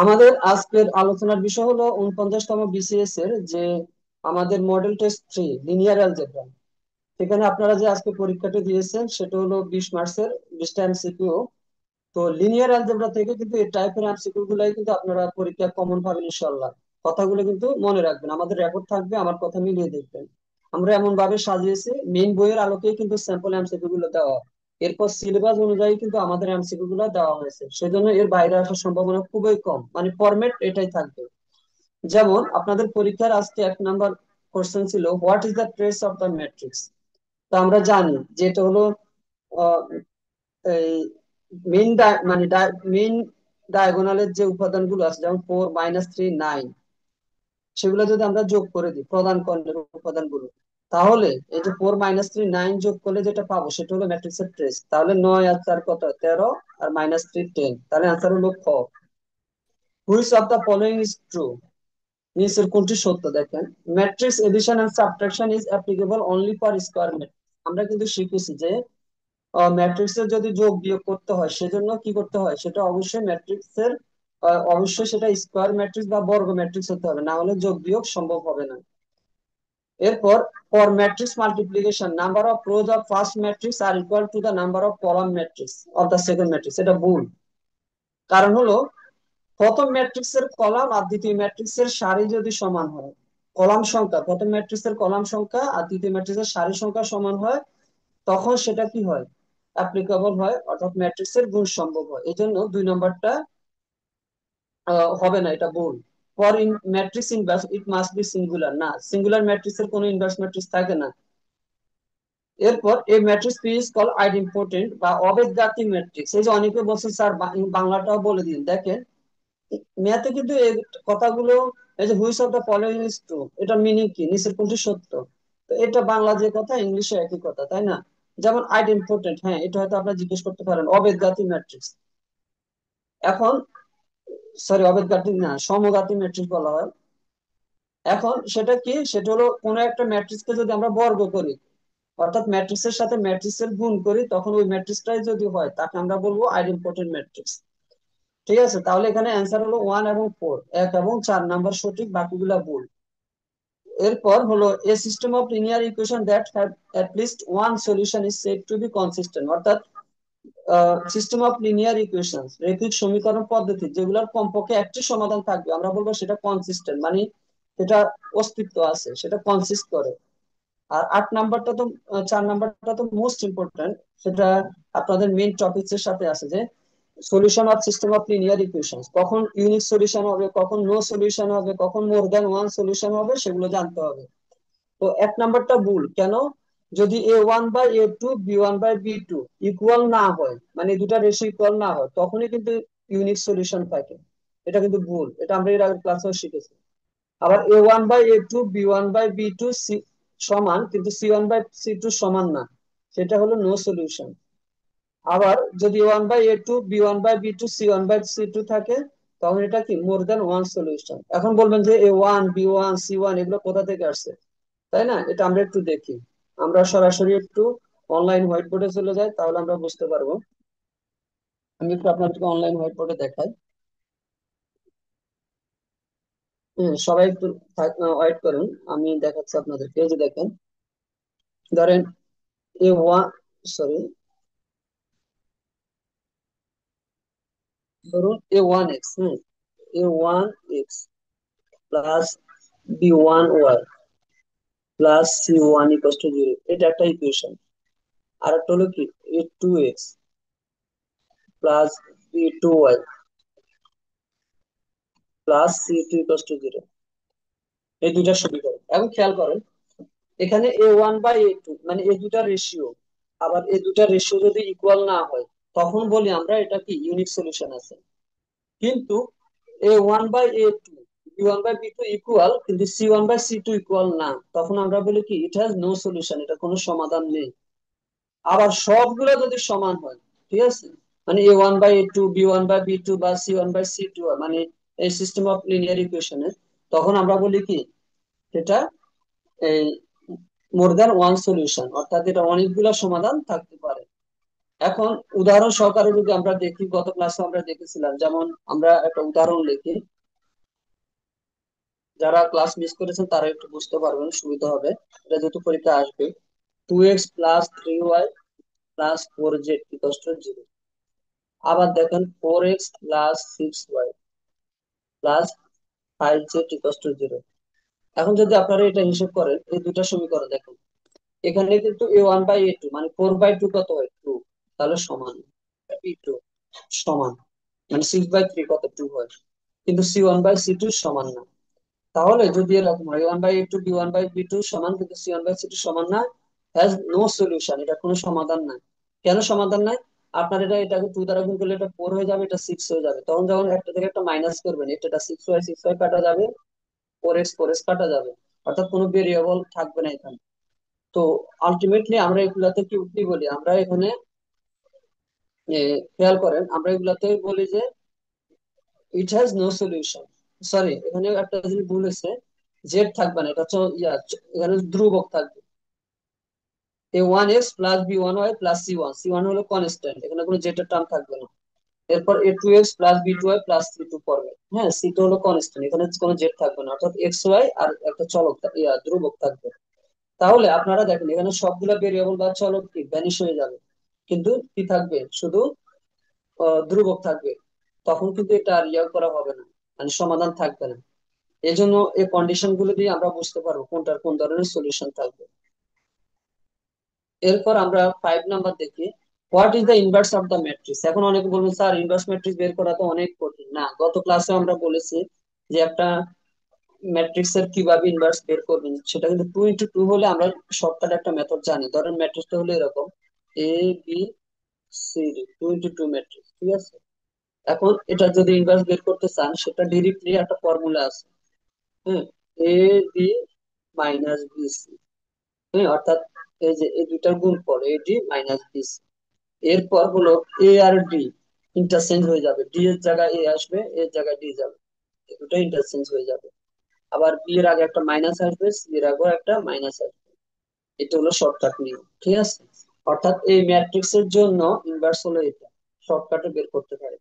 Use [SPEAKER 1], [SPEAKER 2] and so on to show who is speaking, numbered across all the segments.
[SPEAKER 1] আমাদের আজকের আলোচনার বিষয় হলো 49তম বিসিএস এর যে আমাদের মডেল টেস্ট 3 লিনিয়ার অ্যালজেব্রা। সেখানে আপনারা যে আজকে পরীক্ষাটা দিয়েছেন সেটা হলো 20 মার্চের 20টা এমসিকিউ। তো লিনিয়ার অ্যালজেব্রা থেকে কিন্তু এই টাইপের এমসিকিউ গুলাই কিন্তু আপনারা পরীক্ষা কমন পাবেন ইনশাল্লাহ। কথাগুলো কিন্তু মনে রাখবেন, আমাদের রেকর্ড থাকবে, আমার কথা মিলিয়ে দেখবেন। আমরা এমন ভাবে সাজিয়েছি, মেইন বইয়ের আলোকেই কিন্তু স্যাম্পল এমসিকিউ গুলো দেওয়া, এরপর সিলেবাস অনুযায়ী কিন্তু আমাদের এমসিকিউ গুলো দেওয়া হয়েছে, সেজন্য এর বাইরে আসার সম্ভাবনা খুবই কম, মানে ফরম্যাট এটাই থাকবে। যেমন আপনাদের পরীক্ষার আজকে 1 নাম্বার কোশ্চেন ছিল, what is the trace of the matrix. তো আমরা জানি যে এটা হলো আহ, এই মেইন মানে মেইন ডায়াগোনালের যে উপাদানগুলো আছে, যেমন 4 - 3 9, সেগুলো যদি আমরা যোগ করে দিই প্রধান কর্ণের উপাদানগুলো, তাহলে এই যে 4 - 3 9 যোগ করলে যেটা পাবো সেটা হলো ম্যাট্রিক্সের ট্রেস। তাহলে 9 আর 4 কত, 13, আর -3 10, তাহলে আনসার হলো খ। Which of the following is true, নিচের কোনটি সত্য দেখেন। Matrix addition and subtraction is applicable only for square matrix. আমরা কিন্তু শিখেছি যে ম্যাট্রিক্সের যদি যোগ বিয়োগ করতে হয় সেজন্য কি করতে হয়, সেটা অবশ্যই ম্যাট্রিক্সের অবশ্যই সেটা স্কয়ার ম্যাট্রিক্স বা বর্গ ম্যাট্রিক্স হতে হবে, না হলে যোগ বিয়োগ সম্ভব হবে না। এরপর for matrix multiplication number of rows of first matrix are equal to the number of column matrix of the second matrix, এটা ভুল। কারণ হলো প্রথম ম্যাট্রিক্সের কলাম আর দ্বিতীয় ম্যাট্রিক্সের সারি যদি সমান হয়, কলাম সংখ্যা, প্রথম ম্যাট্রিক্সের কলাম সংখ্যা আর দ্বিতীয় ম্যাট্রিক্সের সারি সংখ্যা সমান হয়, তখন সেটা কি হয়, অ্যাপ্লিকেবল হয়, অর্থাৎ ম্যাট্রিক্সের গুণ সম্ভব হয়। এই জন্য 2 নম্বরটা হবে না, এটা ভুল। For in matrix inverse it must be singular, না, সিঙ্গুলার ম্যাট্রিক্সের কোনো ইনভার্স ম্যাট্রিক্স থাকে না। এরপর এই matrix P is call idempotent বা অবেদগাতি ম্যাট্রিক্স। এই যে অনেকে বলছে স্যার বাংলাটাও বলে দিন, দেখেন ম্যাথে কিন্তু এই কথাগুলো, এই যে which of the following is true, এটা মিনিং কি, নিচের কোনটি সত্য। তো এটা বাংলা যে কথা ইংলিশে একই কথা, তাই না? যেমন আইডেম্পোটেন্ট, হ্যাঁ এটা হয়তো আপনারা জিজ্ঞেস করতে পারেন, অবেদগাতি ম্যাট্রিক্স। এখন সরি, অবেদগাতি না, সমগাতি ম্যাট্রিক্স বলা হয়। এখন সেটা কি, সেটা হলো কোনো একটা ম্যাট্রিক্সকে যদি আমরা বর্গ করি, অর্থাৎ ম্যাট্রিক্সের সাথে ম্যাট্রিক্সের গুণ করি, তখন ওই ম্যাট্রিক্সটাই যদি হয় তাকে আমরা বলবো আইডেম্পোটেন্ট ম্যাট্রিক্স। ঠিক আছে, তাহলে এখানে অ্যান্সার হলো 1 এবং 4, 1 এবং 4 নাম্বার সঠিক, বাকিগুলা ভুল। এরপর হলো a system of linear equation that have at least one solution is said to B consistent, অর্থাৎ সিস্টেম অফ লিনিয়ার ইকুয়েশন, রৈখিক সমীকরণ পদ্ধতি যেগুলোর কমপক্ষে একটি সমাধান থাকবে, আমরা বলবো সেটা কনসিস্টেন্ট, মানে সেটা অস্তিত্ব আছে, সেটা কনসিস্ট করে। আর 8 নাম্বারটা তো 4 নাম্বারটা তো মোস্ট ইম্পর্টেন্ট, সেটা আপনাদের মেইন টপিকস এর সাথে আছে, যে solution of system of linear equation কখন ইউনিক সলিউশন হবে, কখন নো সলিউশন হবে, কখন মোর দ্যান ওয়ান সলিউশন হবে, সেগুলো জানতে হবে। তো 1 নাম্বারটা ভুল কেন, যদি A1/A2 B1/B2 ইকুয়াল না হয়, মানে এই দুটা রেশিও ইকুয়াল না হয়, তখনই কিন্তু ইউনিক সলিউশন থাকে। এটা কিন্তু ভুল, এটা আমরা এর আগের ক্লাসেও শিখেছি। আবার A1/A2 B1/B2 সমান, কিন্তু C1/C2 সমান না, সেটা হলো নো সলিউশন। আবার যদি A1/A2 B1/B2 C1/C2 থাকে, তখন এটা কি মোর দ্যান ওয়ান সলিউশন। এখন বলবেন যে A1 B1 C1 এগুলো কোথা থেকে আসছে, তাই না? এটা আমরা একটু দেখি, আমরা সরাসরি একটু অনলাইন হোয়াইট বোর্ডে চলে যাই, তাহলে আমরা বুঝতে পারবো। আমি একটু আপনাদেরকে অনলাইন হোয়াইট বোর্ডে দেখাই। হ্যাঁ, সবাই একটু ওয়েট করুন, আমি দেখাচ্ছি আপনাদেরকে। এই যে দেখেন, ধরেন A1, সরি, ধরুন A1x, হ্যাঁ, A1x plus B1y plus C1 = 0, এটা একটা ইকুয়েশন। আর একটা হলো কি, A2x plus B2y plus C2 = 0, এই দুইটা সমীকরণ। এখন খেয়াল করেন, এখানে A1/A2 মানে এই দুটা রেশিও, আবার এই দুটা রেশিও যদি ইকুয়াল না হয়, তখন বলি আমরা এটা কি ইউনিক সলিউশন আছে। কিন্তু A1/A2 B1/B2 ইকুয়াল, কিন্তু C1/C2 ইকুয়াল না, তখন আমরা বলি কি ইট হ্যাজ নো সলিউশন, এটা কোনো সমাধান নেই। আবার সবগুলো যদি সমান হয়, ঠিক আছে, মানে A1/A2 B1/B2 বা C1/C2, মানে এই সিস্টেম অফ লিনিয়ার ইকুয়েশনে, তখন আমরা বলি কি এটা এই মোর দ্যান ওয়ান সলিউশন, অর্থাৎ এটা অনেকগুলো সমাধান থাকতে পারে। এখন উদাহরণ সহকারে যদি আমরা দেখি, গত ক্লাসে আমরা দেখেছিলাম, যেমন আমরা একটা উদাহরণ লিখি, যারা ক্লাস মিস করেছেন তারা একটু বুঝতে পারবেন, সুবিধা হবে। এটা যেহেতু পরীক্ষা আসবে, 2x+3y plus 4z equal to 0। আবার দেখেন 4x+6y plus 5z equal to 0। এখন যদি আপনারা এটা হিসাব করেন, এই দুটা সমীকরণ দেখেন, এখানে কিন্তু a1/a2 মানে 4/2 কত হয়, 2, তাহলে সমান b2 সমান, মানে 6/3 কত, 2 হয়। কিন্তু c1/c2 সমান না। তাহলে যদি এরকম হয় a1/a2 b1/b2 সমান, কিন্তু c1/c2 সমান না, হ্যাজ নো সলিউশন, এটা কোনো সমাধান নাই। কেন সমাধান নাই? আপনার এটাকে 2 দ্বারা গুণ করলে এটা 4 হয়ে যাবে, এটা 6 হয়ে যাবে। তখন যখন একটা থেকে একটা মাইনাস করবেন, এটা 6y কাটা যাবে, 4x কাটা যাবে, অর্থাৎ কোনো ভেরিয়েবল থাকবে না এখানে। তো আলটিমেটলি আমরা এগুলাতে কি কি বলি, আমরা এখানে খেয়াল করেন, আমরা এগুলাতে বলি যে it has no solution. Sorry, এখানে একটা জিনিস ভুল হয়েছে, জেড থাকবে না, এটা হচ্ছে এখানে ধ্রুবক থাকবে। a1x+b1y+c1 হলো কনস্ট্যান্ট, এখানে কোনো জেড এর টার্ম থাকবে না। এরপর a2x+b2y+c2 পড়বে, হ্যাঁ, সি তো হলো কনস্ট্যান্ট, এখানে কোনো জেড থাকবে না, অর্থাৎ এক্স ওয়াই আর একটা চলক ধ্রুবক থাকবে। তাহলে আপনারা দেখেন এখানে সবগুলা ভেরিয়েবল বা চলক কি ভ্যানিশ হয়ে যাবে, কিন্তু কি থাকবে, শুধু ধ্রুবক থাকবে। তখন কিন্তু এটা আর ইয়া করা হবে না, মানে সমাধান থাকবে না। এই জন্য এই কন্ডিশন গুলো দিয়ে আমরা বুঝতে পারবো কোনটার কোন ধরনের সলিউশন থাকবে। এরপর আমরা 5 নাম্বার দেখি, what is the inverse of the matrix. এখন অনেকে বলবেন স্যার ইনভার্স ম্যাট্রিক্স বের করা তো অনেক কঠিন। না, গত ক্লাসে আমরা বলেছি যে একটা ম্যাট্রিক্স এর কিভাবে ইনভার্স বের করবেন, সেটা কিন্তু 2 × 2 হলে আমরা শর্টকাট একটা মেথড জানি। ধরেন ম্যাট্রিক্সটা হলো এরকম, ABCD 2 × 2 ম্যাট্রিক্স, ঠিক আছে। এখন এটা যদি ইনভার্স বের করতে চান, সেটা ডিরেক্টলি একটা ফর্মুলা আছে, হ্যাঁ, AB-BC, হ্যাঁ, অর্থাৎ এই যে এই দুইটার গুণফল AD-BC। এরপর হলো এ আর ডি ইন্টারচেঞ্জ হয়ে যাবে, ডি এর জায়গায় এ আসবে, এর জায়গায় ডি যাবে, এই দুটো ইন্টারচেঞ্জ হয়ে যাবে। আবার বি এর আগে একটা মাইনাস আসবে, সি এর আগেও একটা মাইনাস আসবে। এটা হলো শর্টকাট নিয়ম, ঠিক আছে। অর্থাৎ এই ম্যাট্রিক্স এর জন্য ইনভার্স হলো এটা, শর্টকাটে বের করতে পারে।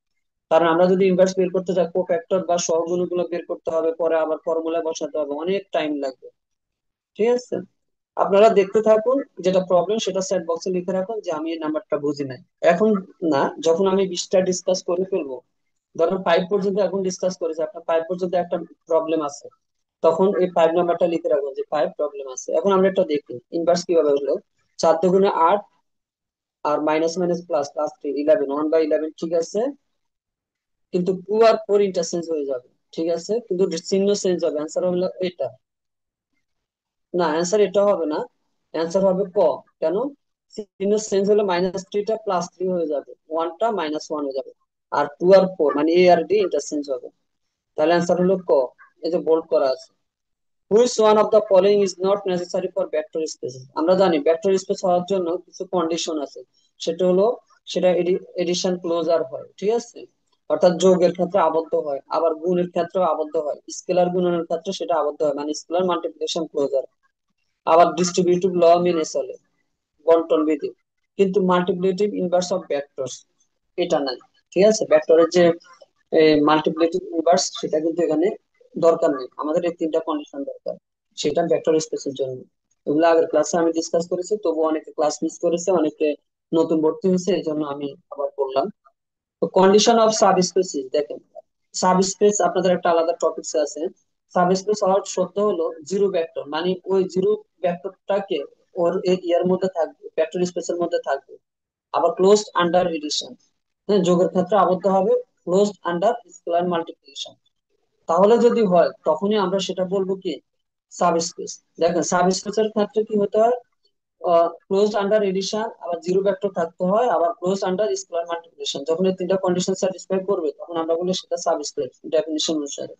[SPEAKER 1] কারণ আমরা যদি ইনভার্স বের করতে যাই, কোফ্যাক্টর বা সহগুণগুলো বের করতে হবে, পরে আবার ফর্মুলা বসাতে হবে, অনেক টাইম লাগবে, ঠিক আছে। আপনারা দেখতে থাকুন, যেটা প্রবলেম সেটা চ্যাট বক্সে লিখে রাখুন যে আমি এই নাম্বারটা বুঝি নাই। এখন না, যখন আমি 20টা ডিসকাস করে ফেলবো, ধরেন 5 পর্যন্ত এখন ডিসকাস করেছি, আপনার 5 পর্যন্ত একটা প্রবলেম আছে, তখন এই 5 নাম্বারটা লিখে রাখবো যে 5 প্রবলেম আছে। এখন আমরা একটা দেখি ইনভার্স কিভাবে হলো। 4 × 2 = 8, আর মাইনাস মাইনাস প্লাস, প্লাস 3 11, 1/11, ঠিক আছে। কিন্তু 2 আর 4 ইন্টারচেঞ্জ হয়ে যাবে, ঠিক আছে, কিন্তু চিহ্ন চেঞ্জ হবে, অ্যান্সার হলো এটা। না, অ্যান্সার এটা হবে না, অ্যান্সার হবে ক। কেন? চিহ্ন চেঞ্জ হলে -3টা +3 হয়ে যাবে, 1টা -1 হয়ে যাবে, আর 2 আর 4 মানে এ আর ডি ইন্টারচেঞ্জ হবে। তাহলে অ্যান্সার হলো ক, এই যে বোল্ড করা আছে। Which one of the following is not necessary for vector space. আমরা জানি ভেক্টর স্পেস হওয়ার জন্য কিছু কন্ডিশন আছে, সেটা হলো সেটা এডিশন ক্লোজার হয়, ঠিক আছে, অর্থাৎ যোগের ক্ষেত্রে আবদ্ধ হয়, আবার গুণের ক্ষেত্রেও আবদ্ধ হয়, স্কেলার গুণনের ক্ষেত্রে সেটা আবদ্ধ হয়, মানে স্কেলার মাল্টিপ্লিকেশন ক্লোজার। আবার ডিস্ট্রিবিউটিভ ল মেনে চলে, বন্টন বিধি। কিন্তু মাল্টিপ্লিকেটিভ ইনভার্স অফ ভেক্টরস এটা নাই, ঠিক আছে। ভেক্টরের যে মাল্টিপ্লিকেটিভ ইনভার্স সেটা কিন্তু এখানে দরকার নেই, আমাদের এই 3টা কন্ডিশন দরকার, সেটা ভেক্টর স্পেসের জন্য। এগুলো আগের ক্লাসে আমি ডিসকাস করেছি, তবু অনেকে ক্লাস মিস করেছে, অনেকে নতুন ভর্তি হয়েছে, এই জন্য আমি আবার বললাম। তো কন্ডিশন অফ সাবস্পেসিস দেখেন, সাবস্পেস আপনাদের একটা আলাদা টপিকস আছে। সাবস্পেস হওয়ার শর্ত হলো জিরো ভেক্টর, মানে ওই জিরো ভেক্টরটাকে ওর ইয়ার মধ্যে থাকবে, ভেক্টর স্পেসের মধ্যে থাকবে। আবার ক্লোজড আন্ডার এডিশন, হ্যাঁ, যোগের ক্ষেত্রে আবদ্ধ হবে, ক্লোজড আন্ডার স্কেলার মাল্টিপ্লিকেশন। তাহলে যদি হয় তখনই আমরা সেটা বলবো কি, সাবস্পেস। দেখেন সাবস্পেসের ক্ষেত্রে কি হতে হয়, ক্লোজড আন্ডার এডিশন, আবার জিরো ভেক্টর থাকতে হয়, আবার ক্লোজড আন্ডার স্কেলার মাল্টিপ্লিকেশন। যখন এই 3টা কন্ডিশন স্যাটিসফাই করবে তখন আমরা বলি সেটা সাবস্পেস ডেফিনিশন অনুসারে।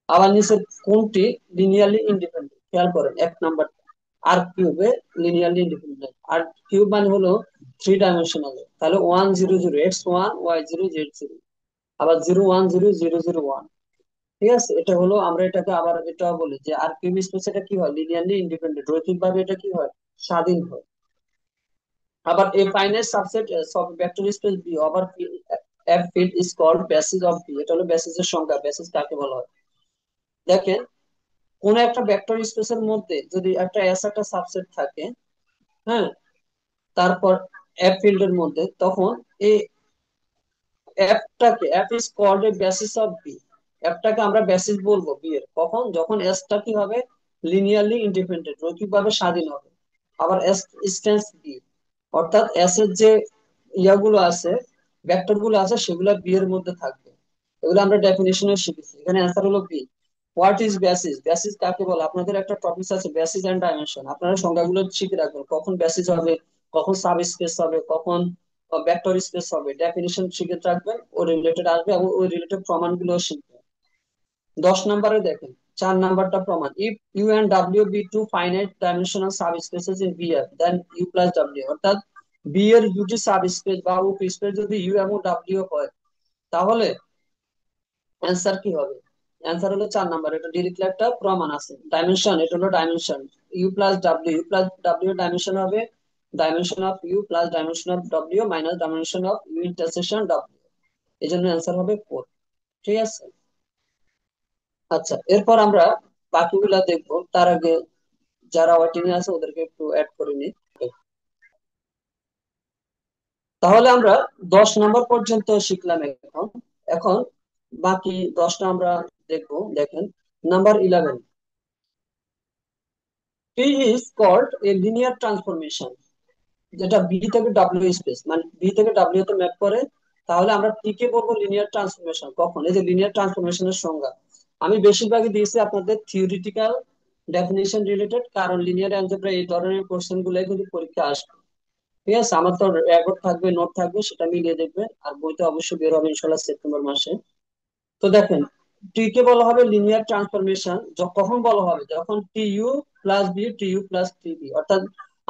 [SPEAKER 1] আবার নিচে কোনটি লিনিয়ারলি ইন্ডিপেন্ডেন্ট, খেয়াল করেন 1 নাম্বার, আর কিউবে লিনিয়ারলি ইন্ডিপেন্ডেন্ট। আর কিউব মানে হলো 3 ডাইমেনশনাল, তাহলে 1 0 0 x1 y0 z0, আবার 0 1 0 0 0 1, ঠিক আছে। এটা হলো, আমরা এটাকে আবার এটাও বলি যে আর কিউব স্পেস, এটা কি হয়, লিনিয়ারলি ইন্ডিপেন্ডেন্ট, রৈখিক ভাবে এটা কি হয়, স্বাধীন হয়। আবার a finite subset of vector space B over F field is called basis of B। এটা হলো বেসিসের সংজ্ঞা, বেসিস কাকে বলা হয়। দেখেন, কোন একটা ভেক্টর স্পেসের মধ্যে যদি একটা এস একটা সাবসেট থাকে, হ্যাঁ, তারপর এফ ফিল্ডের মধ্যে, তখন এই এফটাকে, f is called a basis of b, এফটাকে আমরা বেসিস বলবো বি এর, কখন, যখন এসটা কি হবে, লিনিয়ারলি ইন্ডিপেন্ডেন্ট, রৈখিকভাবে স্বাধীন হবে। আবার এস স্ট্যান্স বি, অর্থাৎ এস এর যে ইয়াগুলো আছে, ভেক্টর গুলো আছে, সেগুলো বি এর মধ্যে থাকবে। এগুলো আমরা ডেফিনেশনে শিখেছি, এখানে অ্যান্সার হলো B. What is basis, basis কাকে বলে, আপনাদের একটা টপিক আছে বেসিস এন্ড ডাইমেনশন, আপনারা সংজ্ঞাগুলো শিখে রাখবেন, কখন বেসিস হবে, কখন সাব স্পেস হবে, কখন ভেক্টর স্পেস হবে, ডেফিনিশন শিখে রাখবেন, ও রিলেটেড আসবে এবং ওই রিলেটেড প্রমাণগুলো শিখবেন। 10 নম্বরে দেখেন, 4 নাম্বারটা প্রমাণ, if U and W be two finite dimensional subspaces in V এর, দেন ইউ প্লাস ডাব্লিউ, অর্থাৎ বি এর দুটি সাব স্পেস বা উপ স্পেস যদি ইউ এবং ডাব্লিউ হয়, তাহলে অ্যান্সার কি হবে। অ্যান্সার হলো 4 নাম্বার, এটা ডিরেক্টলি একটা প্রমাণ আছে। ডাইমেনশন, এটা হলো dimension, U plus W, U plus W dimension হবে dimension of U plus dimension of W minus dimension of U intersection W, এই জন্য অ্যান্সার হবে 4। ঠিক আছে। আচ্ছা, এরপর আমরা বাকিগুলা দেখবো, তার আগে যারা ওয়েটিং এ আছে ওদেরকে একটু অ্যাড করে নিই। তাহলে আমরা 10 নম্বর পর্যন্ত শিখলাম এখন। এখন বাকি 10টা আমরা দেখবো। দেখেন, number 11, P is called a linear transformation, যেটা বি থেকে ডাব্লিউ স্পেস, মানে বি থেকে ডাব্লিউ তে ম্যাপ করে, তাহলে আমরা টি কে বলবো লিনিয়ার ট্রান্সফরমেশন। কখন, এই যে লিনিয়ার ট্রান্সফরমেশনের সংজ্ঞা আমি বেশিরভাগই দিয়েছি আপনাদের থিওরিটিক্যাল ডেফিনেশন রিলেটেড, কারণ লিনিয়ার অ্যালজেব্রা এই ধরনের কোশ্চেন গুলাই কিন্তু পরীক্ষা আসবে। ঠিক আছে, আমার তো রেকর্ড থাকবে, নোট থাকবে, সেটা মিলিয়ে দেখবেন, আর বইতে অবশ্যই বের হবে ইনশাল্লাহ সেপ্টেম্বর মাসে। তো দেখেন, টি কে বলা হবে লিনিয়ার ট্রান্সফরমেশন কখন বলা হবে, যখন T U plus V T U plus T V, অর্থাৎ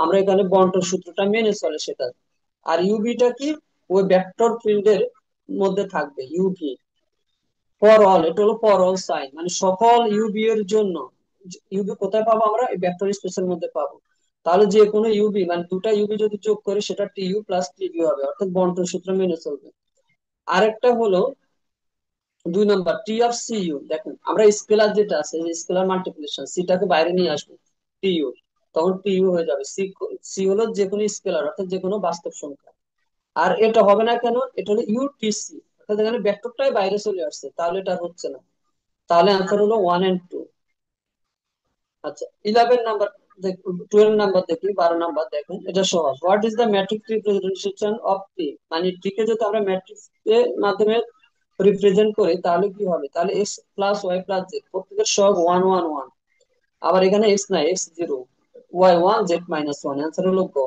[SPEAKER 1] আমরা এখানে বন্টন সূত্রটা মেনে চলে সেটা। আর ইউবিটা কি, ওই ভেক্টর ফিল্ডের মধ্যে থাকবে ইউভি, ফর অল, এটা হলো ফর অল সাইন, মানে সকল ইউবি এর জন্য। ইউবি কোথায় পাবো আমরা, এই ভেক্টর স্পেসের মধ্যে পাবো। তাহলে যে কোনো ইউবি, মানে দুটা ইউবি যদি যোগ করে সেটা টি ইউ প্লাস টিবি হবে, অর্থাৎ বন্টন সূত্র মেনে চলবে। আরেকটা হলো 2 নম্বর, টি অফ সি ইউ। দেখেন, আমরা স্কেলার যেটা আছে, স্কেলার মাল্টিপ্লিকেশন, সিটাকে বাইরে নিয়ে আসবো, টি ইউ, তখন টি ইউ হয়ে যাবে। সি, সি হলো যে কোনো স্কেলার, অর্থাৎ যে কোনো বাস্তব সংখ্যা। আর এটা হবে না কেন, এটা হলো ইউটিসি, অর্থাৎ এখানে ভেক্টরটাই বাইরে চলে আসছে, তাহলে এটা আর হচ্ছে না। তাহলে আনসার হলো 1 and 2। আচ্ছা, 11 নাম্বার, 12 নাম্বার দেখি, 12 নাম্বার দেখুন, এটা সহজ। What is the matrix representation of t, মানে টি কে যদি আমরা ম্যাট্রিক্স এর মাধ্যমে রিপ্রেজেন্ট করি তাহলে কি হবে, তাহলে X plus Y plus Z, প্রত্যেকের সহগ 1 1 1। আবার এখানে এক্স নাই, X zero, Y one, Z minus one, answer হলো গ।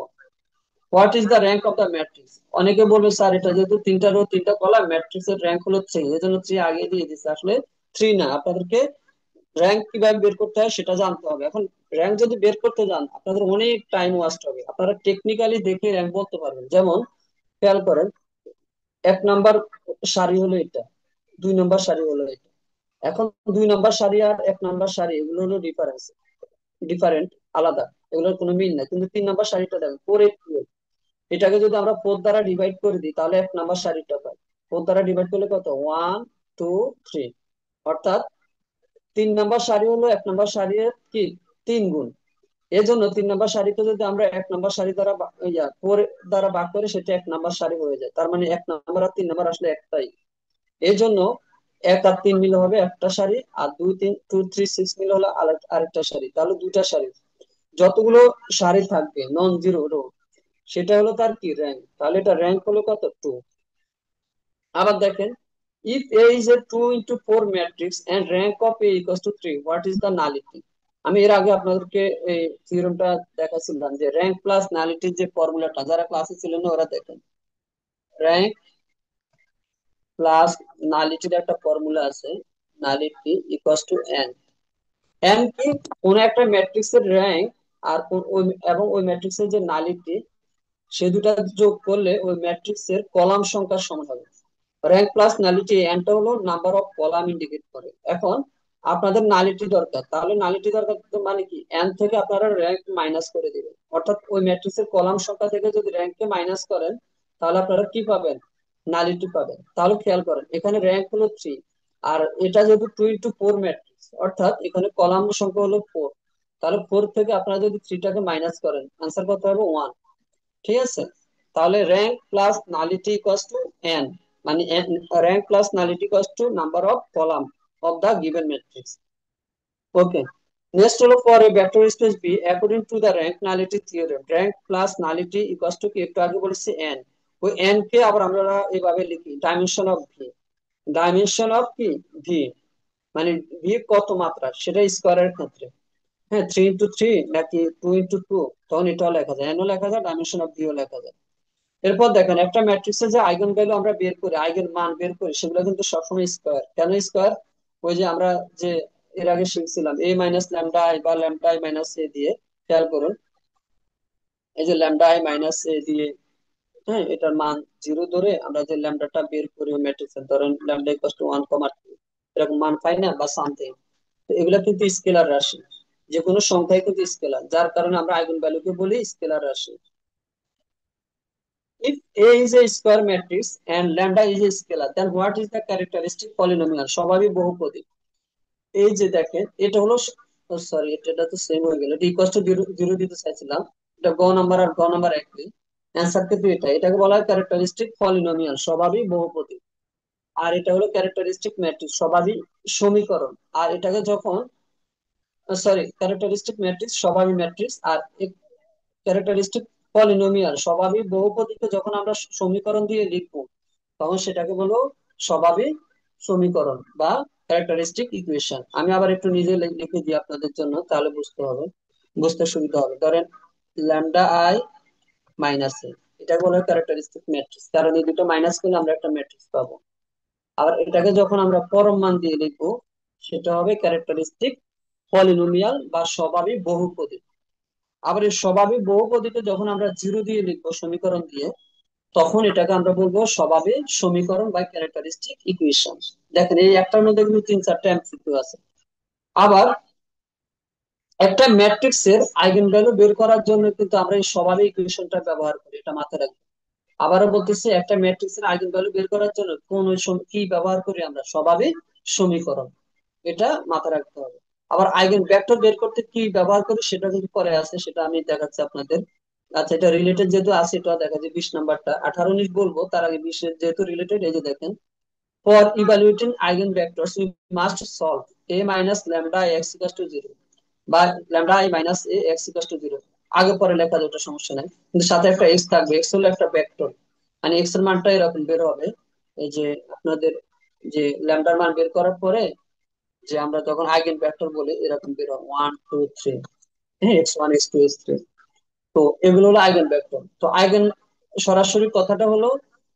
[SPEAKER 1] What is the rank of the matrix, অনেকে বলবে স্যার এটা যেহেতু 3টা রো 3টা কলাম, ম্যাট্রিক্স এর র্যাঙ্ক হলো 3, এই জন্য 3 আগে দিয়ে দিচ্ছে, আসলে 3 না, আপনাদেরকে র্যাঙ্ক কিভাবে বের করতে হয় সেটা জানতে হবে। এখন র্যাঙ্ক যদি বের করতে যান আপনাদের অনেক টাইম ওয়েস্ট হবে, আপনারা টেকনিক্যালি দেখে র্যাঙ্ক বলতে পারবেন। যেমন খেয়াল করেন, 1 নাম্বার সারি হলো এটা, 2 নাম্বার সারি হলো এটা। এখন 2 নাম্বার সারি আর 1 নাম্বার সারি, এগুলো হলো ডিফারেন্স, ডিফারেন্ট, আলাদা, এগুলোর কোনো মিল নাই। কিন্তু 3 নাম্বার সারিটা দেখেন, 4 8 12, এটাকে যদি আমরা 4 দ্বারা ডিভাইড করে দিই তাহলে 1 নাম্বার সারিটা পাই। 4 দ্বারা ডিভাইড করলে কত, 1 2 3, অর্থাৎ 3 নাম্বার সারি হলো 1 নাম্বার সারির কি 3 গুণ। এজন্য 3 নাম্বার সারিকে যদি আমরা 1 নাম্বার সারি দ্বারা 4 দ্বারা ভাগ করি, সেটা 1 নাম্বার সারি হয়ে যায়। তার মানে 1 নাম্বার আর 3 নাম্বার আসলে একটাই। এই জন্য 1 আর 3 মিলে হবে একটা সারি, আর 2 3 2 3 6 মিলে হলো আরেকটা সারি, তাহলে দুইটা সারি। যতগুলো সারি থাকবে নন জিরো রো, সেটা হলো তার কি র্যাঙ্ক, তাহলে এটা র্যাঙ্ক হলো কত, 2। আবার দেখেন, if A is a 2 into 4 matrix and rank of A equals to 3, what is the nullity. আমি এর আগে আপনাদেরকে এই থিওরেমটা দেখাচ্ছিলাম, যে র্যাঙ্ক প্লাস নালিটির যে ফর্মুলাটা, যারা ক্লাসে ছিলেন না ওরা দেখেন, র্যাঙ্ক প্লাস নালিটির একটা ফর্মুলা আছে, nullity equals to N. N কি, কোন একটা ম্যাট্রিক্সের র্যাঙ্ক আর এবং ওই ম্যাট্রিক্সের যে নালিটি, সে দুটা যোগ করলে ওই ম্যাট্রিক্সের কলাম সংখ্যার সমান হবে। র্যাঙ্ক প্লাস নালিটি, এনটা হলো নাম্বার অফ কলাম ইন্ডিকেট করে। এখন আপনাদের নালিটি দরকার, তাহলে নালিটি দরকার তো মানে কি, এন থেকে আপনারা র্যাঙ্ক মাইনাস করে দিবেন, অর্থাৎ ওই ম্যাট্রিক্সের কলাম সংখ্যা থেকে যদি র্যাঙ্ককে মাইনাস করেন, তাহলে আপনারা কি পাবেন, নালিটি পাবেন। তাহলে খেয়াল করেন এখানে র্যাঙ্ক হলো 3, আর এটা যেহেতু 2 into 4 ম্যাট্রিক্স, অর্থাৎ এখানে কলাম সংখ্যা হলো 4, তাহলে 4 থেকে আপনারা যদি 3টাকে মাইনাস করেন, আনসার কত হবে, 1। ঠিক আছে, তাহলে rank plus nullity equals to n, মানে rank plus nullity equals to number of column of the given matrix. Okay, next হলো for a vector space v according to the rank nullity theorem, rank plus nullity equals to কি, একটু আগে বলেছি N, ওই N K আবার আমরা এভাবে লিখি dimension of V, dimension of কি, ভি, মানে ভি কত মাত্রা সেটা স্কোয়ারের ক্ষেত্রে। হ্যাঁ, 3 into 3 নাকি 2 into 2, তখন এটাও লেখা যায়, এনও লেখা যায়, ডাইমেনশন অফ ভিও লেখা যায়। এরপর দেখেন একটা ম্যাট্রিক্সের যে আইগেন ভ্যালু আমরা বের করি, আইগেন মান বের করি, সেগুলো কিন্তু সবসময় স্কোয়ার। কেন স্কোয়ার, ওই যে আমরা যে এর আগে শিখছিলাম এ মাইনাস ল্যামডা আই বা ল্যামডা আই মাইনাস এ দিয়ে, খেয়াল করুন, এই যে ল্যামডা আই মাইনাস এ দিয়ে, হ্যাঁ, এটার মান 0 ধরে আমরা যে ল্যামডাটা বের করি ওই ম্যাট্রিক্সের, ধরেন ল্যামডা ইকুয়াল টু 1, এরকম মান পাই না, বা সামথিং। তো এগুলা কিন্তু স্কেলার রাশি, যে কোনো সংখ্যাই কিন্তু স্কেলার, যার কারণে আমরা আইগেন ভ্যালুকে বলি স্কেলার রাশি। If A is a square matrix and lambda is a scalar, then what is the characteristic polynomial? স্বাভাবিক বহুপদী। এই যে দেখেন এটা হলো, সরি এটা তো সেম হয়ে গেল, D equal to zero zero দিতে চাইছিলাম, এটা গ নাম্বার আর গ নাম্বার একই, অ্যান্সার কিন্তু এটা, এটাকে বলা হয় ক্যারেক্টারিস্টিক পলিনোমিয়াল, স্বাভাবিক বহুপদী। আর এটা হলো ক্যারেক্টারিস্টিক ম্যাট্রিক্স, স্বাভাবিক সমীকরণ। আর এটাকে যখন, সরি, ক্যারেক্টারিস্টিক ম্যাট্রিক্স স্বাভাবিক ম্যাট্রিক্স, আর ক্যারেক্টারিস্টিক পলিনোমিয়াল স্বাভাবিক বহুপদীকে যখন আমরা সমীকরণ দিয়ে লিখবো, তখন সেটাকে বলো স্বাভাবিক সমীকরণ বা ক্যারেক্টারিস্টিক ইকুয়েশন। আমি আবার একটু নিজে লিখে দিই আপনাদের জন্য, তাহলে বুঝতে হবে, বুঝতে সুবিধা হবে। ধরেন ল্যামডা আই মাইনাস এ, এটা বলে ক্যারেক্টারিস্টিক ম্যাট্রিক্স, কারণ এই দুটো মাইনাস করলে আমরা একটা ম্যাট্রিক্স পাবো। আবার এটাকে যখন আমরা পরম মান দিয়ে লিখবো, সেটা হবে ক্যারেক্টারিস্টিক পলিনোমিয়াল বা স্বাভাবিক বহুপদী। আবার এই স্বাভাবিক বহুপদীকে যখন আমরা 0 দিয়ে লিখবো সমীকরণ দিয়ে, তখন এটাকে আমরা বলবো স্বাভাবিক সমীকরণ বা ক্যারেক্টারিস্টিক ইকুয়েশন। দেখেন এই একটার মধ্যে কিন্তু 3-4টা এমসিকিউ আছে। আবার একটা ম্যাট্রিক্স এর আইগেন ভ্যালু বের করার জন্য কিন্তু আমরা এই স্বাভাবিক ইকুয়েশনটা ব্যবহার করি, এটা মাথায় রাখবো। আবারও বলতেছি, একটা ম্যাট্রিক্স এর আইগেন ভ্যালু বের করার জন্য কি ব্যবহার করি আমরা, স্বাভাবিক সমীকরণ, এটা মাথায় রাখতে হবে। আবার আইগেন ভেক্টর বের করতে কি ব্যবহার করি সেটা কিন্তু পরে আছে, সেটা আমি দেখাচ্ছি আপনাদের। আচ্ছা, এটা রিলেটেড যেহেতু আছে, এটা দেখা যায় 20 নাম্বারটা, 18-19 বলবো, তার আগে 20 যেহেতু রিলেটেড, এই যে দেখেন, for evaluating eigen vectors we must solve a minus lambda x equal to 0 বা lambda i minus a x equal to 0। আগে পরে লেখা যায়, ওটা সমস্যা নাই, কিন্তু সাথে একটা x থাকবে, x হলো একটা ভেক্টর, মানে x এর মানটা এরকম বের হবে। এই যে আপনাদের যে ল্যামডার মান বের করার পরে যে আমরা যখন আইগেন ভেক্টর বলি, এরকম বের হবে 1 2 3, হ্যাঁ, x1 x2 x3। তো এগুলো হলো আইগেন ভেক্টর। তো আইগেন, সরাসরি কথাটা হলো,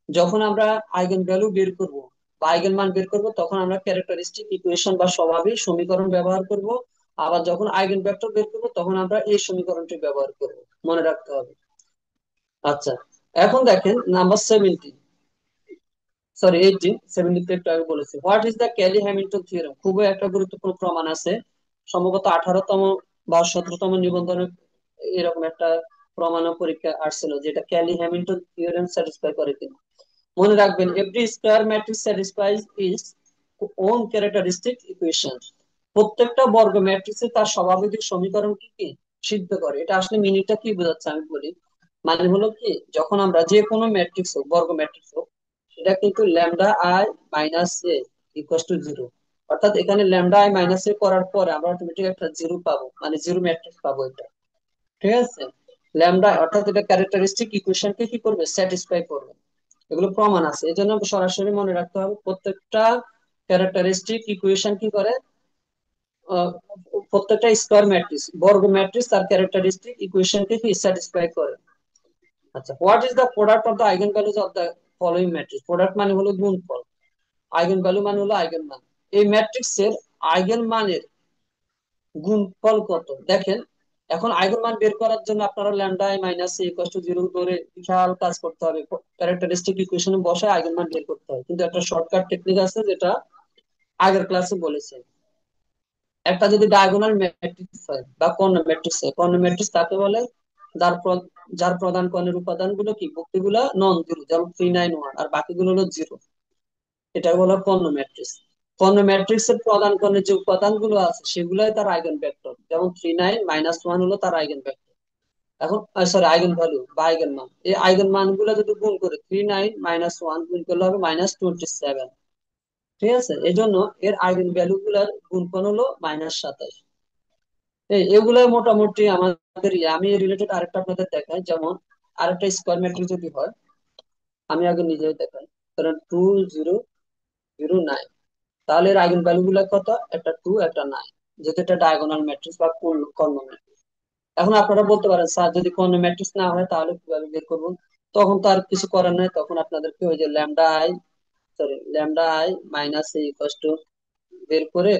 [SPEAKER 1] যখন আমরা আইগেন ভ্যালু বের করব বা আইগেন মান বের করব, তখন আমরা ক্যারেক্টারিস্টিক ইকুয়েশন বা স্বাভাবিক সমীকরণ ব্যবহার করব। আবার যখন আইগেন ভেক্টর বের করব, তখন আমরা এই সমীকরণটি ব্যবহার করব, মনে রাখতে হবে। আচ্ছা, এখন দেখেন নাম্বার 70, সরি 70 তো একটু আগে বলেছি। What is the Kelly Hamilton theorem, খুবই একটা গুরুত্বপূর্ণ প্রমাণ আছে, সম্ভবত 18তম বা 17তম নিবন্ধনে এরকম একটা প্রমাণ পরীক্ষা আসছিল, যেটা ক্যালি হ্যামিল্টন থিওরেম স্যাটিসফাই করে কিনা। মনে রাখবেন, every square matrix স্যাটিসফাইজ its own characteristic equation, প্রত্যেকটা বর্গ ম্যাট্রিক্সে তার স্বাভাবিক সমীকরণ কি কি সিদ্ধ করে। এটা আসলে মিনিংটা কি বোঝাচ্ছে আমি বলি, মানে হলো কি, যখন আমরা যে কোনো ম্যাট্রিক্স হোক, বর্গ ম্যাট্রিক্স হোক, সেটা কিন্তু lambda I minus A equal to 0, অর্থাৎ এখানে ল্যামডা আই মাইনাস এ করার পরে আমরা অটোমেটিক একটা 0 পাবো, মানে 0 ম্যাট্রিক্স পাবো এটা। ঠিক আছে, ল্যামডা অর্থাৎ এটা ক্যারেক্টারিস্টিক ইকুয়েশনকে কি করবে, স্যাটিসফাই করবে। এগুলো প্রমাণ আছে, এই জন্য সরাসরি মনে রাখতে হবে প্রত্যেকটা ক্যারেক্টারিস্টিক ইকুয়েশন কি করে, আহ, প্রত্যেকটা স্কয়ার ম্যাট্রিক্স, বর্গ ম্যাট্রিক্স তার ক্যারেক্টারিস্টিক ইকুয়েশনকে কি স্যাটিসফাই করে। আচ্ছা, what is the product of the eigen values of the following matrix, product মানে হলো গুণফল, আইগেন ভ্যালু মানে হলো আইগেন মান। এই ম্যাট্রিক্স এর আইগেন মানের গুণফল কত, দেখেন। এখন আইগেন মান বের করার জন্য আপনারা lambda I minus A equal to 0 ধরে বিশাল কাজ করতে হবে, ক্যারেক্টারিস্টিক ইকুয়েশনে বসে আইগেন মান বের করতে হবে, কিন্তু একটা শর্টকাট টেকনিক আছে, যেটা আগের ক্লাসে বলেছে। একটা যদি ডায়াগোনাল ম্যাট্রিক্স হয় বা কর্ণ ম্যাট্রিক্স হয়, কর্ণ ম্যাট্রিক্স তাকে বলে যার প্রধান কর্ণের উপাদানগুলো কি ভুক্তিগুলা নন জিরো, যেমন 3 9 1, আর বাকিগুলো হলো জিরো। এটা হলো কর্ণ ম্যাট্রিক্স। কর্ণ ম্যাট্রিক্স এর প্রধান কর্ণের যে উপাদানগুলো আছে সেগুলাই তার আইগেন ভেক্টর, যেমন 3 9 - 1 হলো তার আইগেন ভেক্টর। এখন সরি, আইগেন ভ্যালু বা আইগেন মান। এই আইগেন মান গুলো যদি গুণ করে 3 9 - 1 গুণ করলে হবে -27। ঠিক আছে, এই জন্য এর আইগেন ভ্যালু গুলার গুণফল হলো -27। এগুলো মোটামুটি আমাদের আমি রিলেটেড আরেকটা আপনাদের দেখাই, যেমন আরেকটা স্কোয়ার ম্যাট্রিক্স যদি হয়, আমি আগে নিজেই দেখাই। ধরেন 2 0 0 9, তাহলে এর আইগেন ভ্যালু গুলা কত? একটা 2, একটা 9, যেহেতু এটা ডায়াগোনাল ম্যাট্রিক্স বা কর্ণ ম্যাট্রিক্স। এখন আপনারা বলতে পারেন, স্যার যদি কর্ণ ম্যাট্রিক্স না হয় তাহলে কিভাবে বের করবো? তখন তো আর কিছু করার নাই, তখন আপনাদেরকে ওই যে ল্যামডা আই বের করে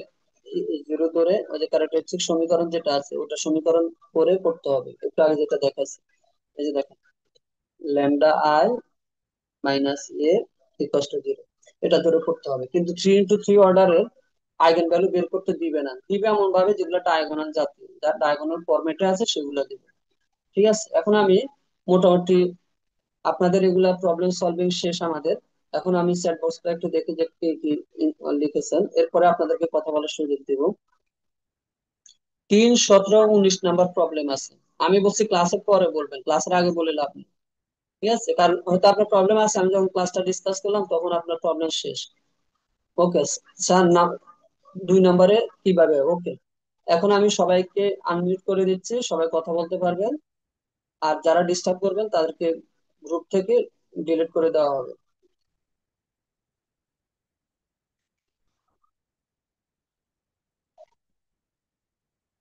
[SPEAKER 1] জিরো ধরে ওই যে ক্যারেক্টারিস্টিক সমীকরণ যেটা আছে ওটা সমীকরণ করে করতে হবে, একটু আগে যেটা দেখাচ্ছি। এই যে দেখেন, ল্যামডা আই - এ = 0, এটা ধরে করতে হবে। কিন্তু 3 × 3 অর্ডারের আইগেন ভ্যালু বের করতে দিবে না, দিবে এমন ভাবে যেগুলো ডায়াগোনাল জাতীয়, যার ডায়াগোনাল ফরম্যাটে আছে সেগুলো দিবে। ঠিক আছে, এখন আমি মোটামুটি আপনাদের এগুলা প্রবলেম সলভিং শেষ আমাদের। এখন আমি চ্যাট বক্সটা একটু দেখি যে কে কি লিখেছেন, এরপরে আপনাদেরকে কথা বলার সুযোগ দিব। 3 17 19 নাম্বার প্রবলেম আছে। আমি বলছি ক্লাসের পরে বলবেন, ক্লাসের আগে বলে লাভ নেই। ঠিক আছে, কারণ হয়তো আপনার প্রবলেম আছে, আমি যখন ক্লাসটা ডিসকাস করলাম তখন আপনার প্রবলেম শেষ। ওকে স্যার, না 2 নম্বরে কিভাবে? ওকে, এখন আমি সবাইকে আনমিউট করে দিচ্ছি, সবাই কথা বলতে পারবেন। আর যারা ডিস্টার্ব করবেন তাদেরকে গ্রুপ থেকে ডিলিট করে দেওয়া হবে।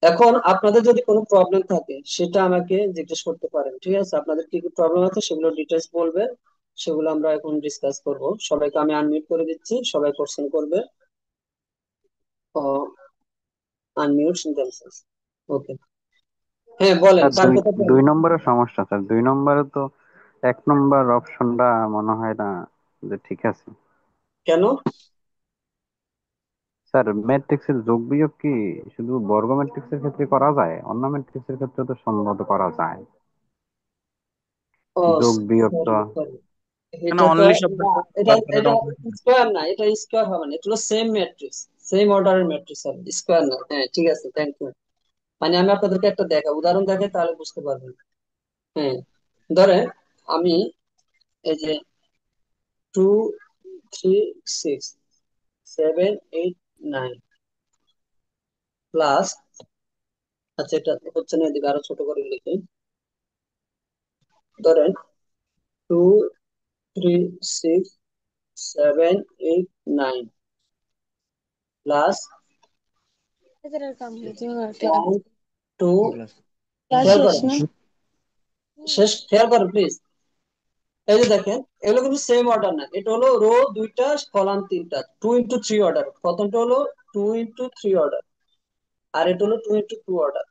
[SPEAKER 1] এখন আপনাদের যদি কোনো প্রবলেম থাকে সেটা আমাকে জিজ্ঞেস করতে পারেন। ঠিক আছে, আপনাদের কি কি প্রবলেম আছে সেগুলো ডিটেলস বলবেন, সেগুলো আমরা এখন ডিসকাস করব। সবাইকে আমি আনমিউট করে দিচ্ছি, সবাই কোশ্চেন করবে। Unmute sentences. ওকে, হ্যাঁ বলেন
[SPEAKER 2] স্যার,
[SPEAKER 1] কার
[SPEAKER 2] দুই
[SPEAKER 1] কথা
[SPEAKER 2] দুই
[SPEAKER 1] বলেন।
[SPEAKER 2] নম্বরের সমস্যা স্যার। 2 নম্বরে তো 1 নম্বর অপশনটা মনে হয় না যে ঠিক আছে।
[SPEAKER 1] কেন?
[SPEAKER 2] স্যার, ম্যাট্রিক্সের যোগ বিয়োগ কি শুধু বর্গ ম্যাট্রিক্সের ক্ষেত্রে করা যায়? অন্য ম্যাট্রিক্সের ক্ষেত্রে তো সম্ভবত করা যায়।
[SPEAKER 1] ও
[SPEAKER 2] যোগ বিয়োগ তো
[SPEAKER 1] সরি সরি,
[SPEAKER 3] মানে
[SPEAKER 1] এটা তো
[SPEAKER 3] অনলি শব্দটা
[SPEAKER 1] না, এটা
[SPEAKER 3] ব্যবহার করাটা
[SPEAKER 1] এটা
[SPEAKER 3] মনে হয় না।
[SPEAKER 1] স্কোয়ার না, এটা স্কোয়ার হবে না, এটা হলো সেম ম্যাট্রিক্স, সেম অর্ডারের ম্যাট্রিক্স হবে, স্কোয়ার না। হ্যাঁ ঠিক আছে, থ্যাংক ইউ। মানে আমি আপনাদেরকে একটা উদাহরণ দেখাই, তাহলে বুঝতে পারবেন। হ্যাঁ, ধরেন আমি এই যে 2 3 6 7 8 9 প্লাস, আচ্ছা এটা হচ্ছে না, এদিকে আরো ছোট করে লিখি। ধরেন 2 3 6 7 8 9 প্লাস ওয়ান টু, খেয়াল করেন, শেষ খেয়াল করেন প্লিজ। এই যে দেখেন, এগুলো কিন্তু সেম অর্ডার না, এটা হলো রো দুইটা, কলাম তিনটা, 2 × 3 অর্ডার। প্রথমটা হলো 2 × 3 অর্ডার, আর এটা হলো 2 × 2 অর্ডার।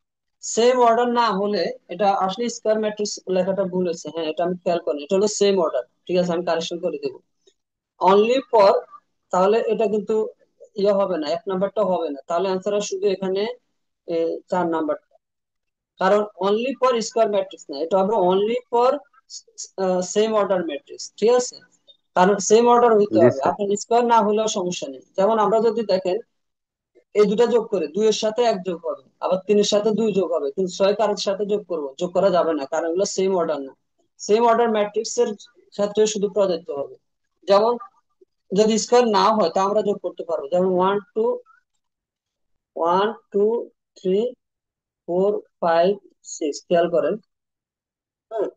[SPEAKER 1] সেম অর্ডার না হলে এটা আসলে স্কয়ার ম্যাট্রিক্স লেখাটা ভুল হয়েছে। হ্যাঁ, এটা আমি খেয়াল করিনি, এটা হলো সেম অর্ডার। ঠিক আছে, আমি কারেকশন করে দেবো। অনলি ফর, তাহলে এটা কিন্তু ইয়ে হবে না, 1 নাম্বারটা হবে না, তাহলে অ্যান্সার শুধু এখানে 4 নাম্বার। কারণ অনলি ফর স্কয়ার ম্যাট্রিক্স না, এটা হবে only for same order matrix. ঠিক আছে, কারণ সেম অর্ডার হইতে
[SPEAKER 2] জি
[SPEAKER 1] হবে,
[SPEAKER 2] স্যার।
[SPEAKER 1] আপনার স্কয়ার না হলেও সমস্যা নেই। যেমন আমরা যদি দেখেন, এই দুটা যোগ করে 2 এর সাথে 1 যোগ হবে, আবার 3 এর সাথে 2 যোগ হবে, কিন্তু 6 কারের সাথে যোগ করবো, যোগ করা যাবে না, কারণ এগুলো সেম অর্ডার না। সেম অর্ডার ম্যাট্রিক্স এর ক্ষেত্রে শুধু প্রযোজ্য হবে। যেমন যদি স্কয়ার না হয় তা আমরা যোগ করতে পারবো, যেমন 1 2 1 2 3 4 5 6, খেয়াল করেন। হ্যাঁ,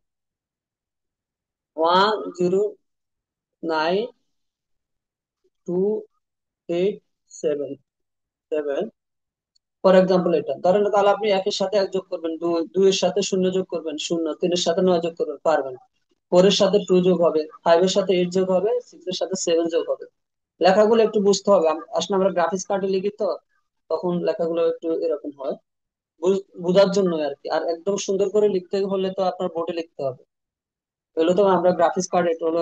[SPEAKER 1] 1 0 9 2 8 7 7, ফর এক্সাম্পল এটা ধরেন, তাহলে আপনি একের সাথে 1 যোগ করবেন 2, 2 এর সাথে 0 যোগ করবেন 0, 3 এর সাথে 9 যোগ করবেন পারবেন, 4 এর সাথে 2 যোগ হবে, 5 এর সাথে 8 যোগ হবে, 6 এর সাথে 7 যোগ হবে। লেখাগুলো একটু বুঝতে হবে, আসলে আমরা গ্রাফিক্স কার্ডে লিখি তো, তখন লেখাগুলো একটু এরকম হয়, বোঝার জন্য আর কি। আর একদম সুন্দর করে লিখতে হলে তো আপনার বোর্ডে লিখতে হবে। এগুলো তো আমরা গ্রাফিক্স কার্ড, এটা হলো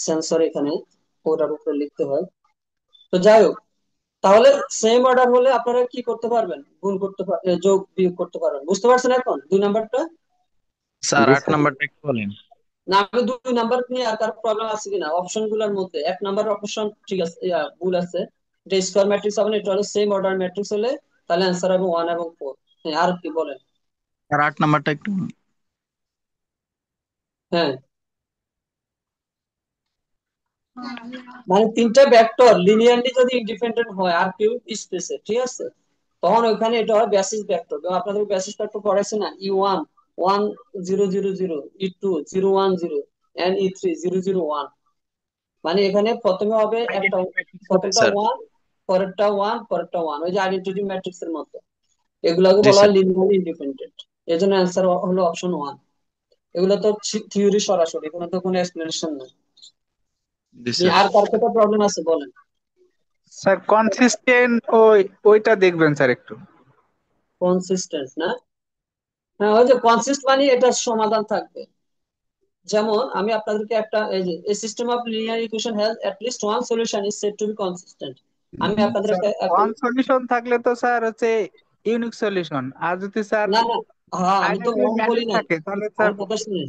[SPEAKER 1] সেন্সর, এখানে ওটার উপরে লিখতে হয়। তো যাই হোক, তাহলে সেম অর্ডার হলে আপনারা কি করতে পারবেন, গুণ করতে যোগ বিয়োগ করতে পারবেন। বুঝতে পারছেন এখন 2 নাম্বারটা?
[SPEAKER 3] স্যার
[SPEAKER 2] জি
[SPEAKER 3] 8
[SPEAKER 2] স্যার।
[SPEAKER 3] নাম্বারটা একটু বলেন।
[SPEAKER 1] না, আমি 2 নাম্বার নিয়ে আর কারো প্রবলেম আছে কিনা অপশন গুলোর মধ্যে? 1 নাম্বার অপশন ঠিক আছে, ভুল আছে। এটা স্কোয়ার ম্যাট্রিক্স হবে না, এটা হলো সেম অর্ডার ম্যাট্রিক্স হলে তাহলে অ্যান্সার হবে 1 এবং 4। হ্যাঁ, আর কি বলেন?
[SPEAKER 3] স্যার 8 নাম্বারটা একটু বলেন।
[SPEAKER 1] হ্যাঁ, মানে তিনটা ভেক্টর লিনিয়ারলি যদি ইন্ডিপেন্ডেন্ট হয় আর কিউ স্পেসে, ঠিক আছে, তখন ওইখানে এটা হয় বেসিস ভেক্টর। আপনাদের বেসিস ভেক্টর পড়াইছে না, E1 1 0 0 0, E2 0 1 0, এন্ড E3 0 0 1। মানে এখানে প্রথমে হবে একটা,
[SPEAKER 3] আইডেন্টিটি ম্যাট্রিক্স হবে
[SPEAKER 1] প্রথমটা
[SPEAKER 3] স্যার।
[SPEAKER 1] ওয়ান, পরেরটা ওয়ান, পরেরটা ওয়ান, ওই যে আইডেন্টিটি ম্যাট্রিক্স এর মতো। এগুলোকে
[SPEAKER 3] জি
[SPEAKER 1] বলা
[SPEAKER 3] স্যার।
[SPEAKER 1] হয় লিনিয়ারলি ইন্ডিপেন্ডেন্ট। এই জন্য অ্যান্সার হলো অপশন 1। এগুলো তো থিওরি সরাসরি, এখানে তো কোনো এক্সপ্লেনেশন নেই।
[SPEAKER 3] জি স্যার।
[SPEAKER 1] আর কার কোথাও প্রবলেম আছে বলেন?
[SPEAKER 4] স্যার কনসিস্টেন্ট ওইটা দেখবেন স্যার একটু।
[SPEAKER 1] কনসিস্টেন্ট না? হ্যাঁ, ওই যে কনসিস্ট মানে এটা সমাধান থাকবে। যেমন আমি আপনাদেরকে একটা, এই যে a system of linear equation has at least one solution is said to B consistent. আমি আপনাদের
[SPEAKER 4] স্যার
[SPEAKER 1] একটা
[SPEAKER 4] ওয়ান সলিউশন থাকলে তো স্যার হচ্ছে ইউনিক সলিউশন, আর যদি স্যার
[SPEAKER 1] না না, হ্যাঁ আমি তো
[SPEAKER 4] আইডেন্টিটি
[SPEAKER 1] ওয়ান বলি
[SPEAKER 4] ম্যাট্রিক্স
[SPEAKER 1] নাই।
[SPEAKER 4] থাকে তাহলে স্যার।
[SPEAKER 1] আমার কথা শুনুন,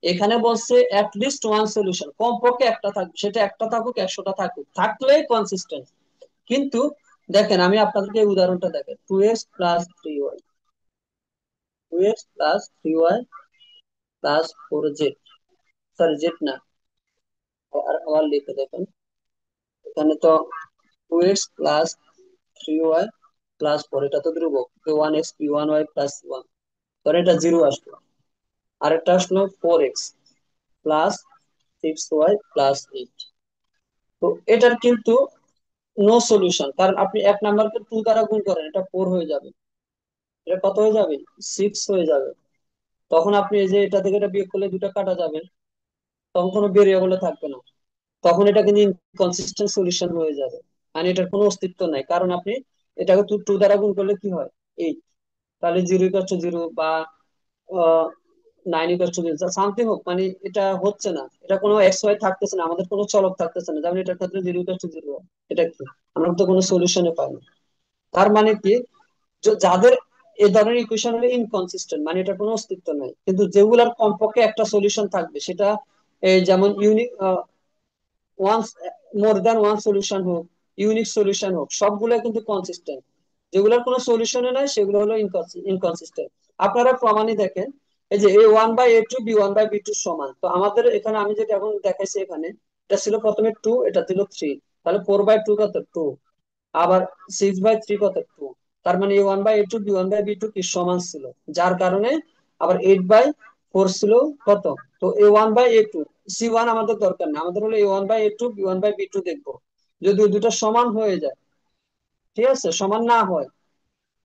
[SPEAKER 1] এখানে বলছে অ্যাট লিস্ট ওয়ান সলিউশন, কমপক্ষে একটা থাকবে, সেটা একটা থাকুক 100টা থাকুক, থাকলে কনসিস্টেন্ট। কিন্তু দেখেন আমি আপনাদেরকে এই উদাহরণটা দেখেন, 2x + 3y, 2x + 3y +4z, sorry Z না, আর আবার লিখে দেখেন, এখানে তো 2x + 3y + 4, এটা তো ধ্রুবক, 1x p1y + 1, ধরেন এটা 0 আসলো। আরেকটা আসলো 4x + 6y + 8। তো এটার কিন্তু নো সলিউশন, কারণ আপনি 1 নাম্বারকে 2 দ্বারা গুণ করেন, এটা 4 হয়ে যাবে, এটা কত হয়ে যাবে, 6 হয়ে যাবে। তখন আপনি এই যে এটা থেকে এটা বিয়োগ করলে দুটো কাটা যাবে, তখন কোনো ভেরিয়েবল থাকবে না, তখন এটা কিন্তু ইনকনসিস্টেন্ট সলিউশন হয়ে যাবে। মানে এটার কোনো অস্তিত্ব নাই, কারণ আপনি এটাকে 2 দ্বারা গুণ করলে কি হয়, 8। তাহলে 0 = 0 বা 9 = 0, সামথিং হোক, মানে এটা হচ্ছে না, এটা কোনো এক্স ওয়াই থাকতেছে না, আমাদের কোনো চলক থাকতেছে না, যেমন এটার ক্ষেত্রে 0 = 0। এটা কি, আমরা তো কোনো সলিউশনে পাই না। তার মানে কি, যাদের এই ধরনের ইকুয়েশন হলে ইনকনসিস্টেন্ট, মানে এটা কোনো অস্তিত্ব নাই, কিন্তু যেগুলার কমপক্ষে একটা সলিউশন থাকবে, সেটা এই যেমন unique, one, more than one solution হোক, ইউনিক সলিউশন হোক, সবগুলো কিন্তু কনসিস্টেন্ট। যেগুলোর কোনো সলিউশনে নাই সেগুলো হলো ইনকনসিস্টেন্ট। আপনারা প্রমাণই দেখেন, এই যে A1/A2 B1/B2 সমান, তো আমাদের এখানে আমি যেটা এখন দেখাইছি এখানে, এটা ছিল প্রথমে 2, এটা ছিল 3, তাহলে 4/2 কত, 2। আবার 6/3 কত, 2। তার মানে A1/A2 B1/B2 কি সমান ছিল, যার কারণে আবার 8/4 ছিল কত। তো A1/A2, C1 আমাদের দরকার না, আমাদের হলো A1/A2 B1/B2 দেখবো। যদি ওই দুটো সমান হয়ে যায়, ঠিক আছে, সমান না হয়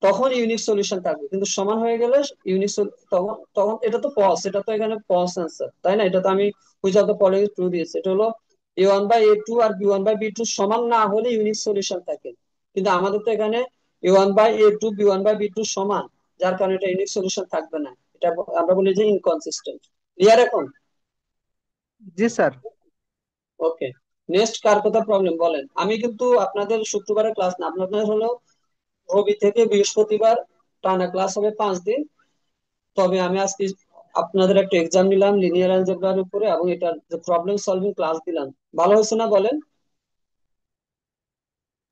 [SPEAKER 1] তখন ইউনিক সলিউশন থাকবে, কিন্তু সমান হয়ে গেলে ইউনিক, তখন তখন এটা তো পজ, এটা তো এখানে পজ অ্যান্সার, তাই না? এটা তো আমি উইজাউট দ্য পলিং ট্রু দিয়েছি, এটা হলো A1/A2 আর B1/B2 সমান না হলে ইউনিক সলিউশন থাকে। কিন্তু আমাদের তো এখানে A1/A2 B1/B2 সমান, যার কারণে এটা ইউনিক সলিউশন থাকবে না, এটা আমরা বলি যে ইনকনসিস্টেন্ট। ক্লিয়ার এখন?
[SPEAKER 4] জি স্যার।
[SPEAKER 1] ওকে, নেক্সট কার কথা প্রবলেম বলেন? আমি কিন্তু আপনাদের শুক্রবারে ক্লাস না, আপনাদের হলো রবি থেকে বৃহস্পতিবার টানা ক্লাস হবে 5 দিন। তবে আমি আজকে আপনাদের একটা এক্সাম নিলাম লিনিয়ার অ্যালজেব্রার উপরে, এবং এটা যে প্রবলেম সলভিং ক্লাস দিলাম, ভালো হয়েছে না বলেন?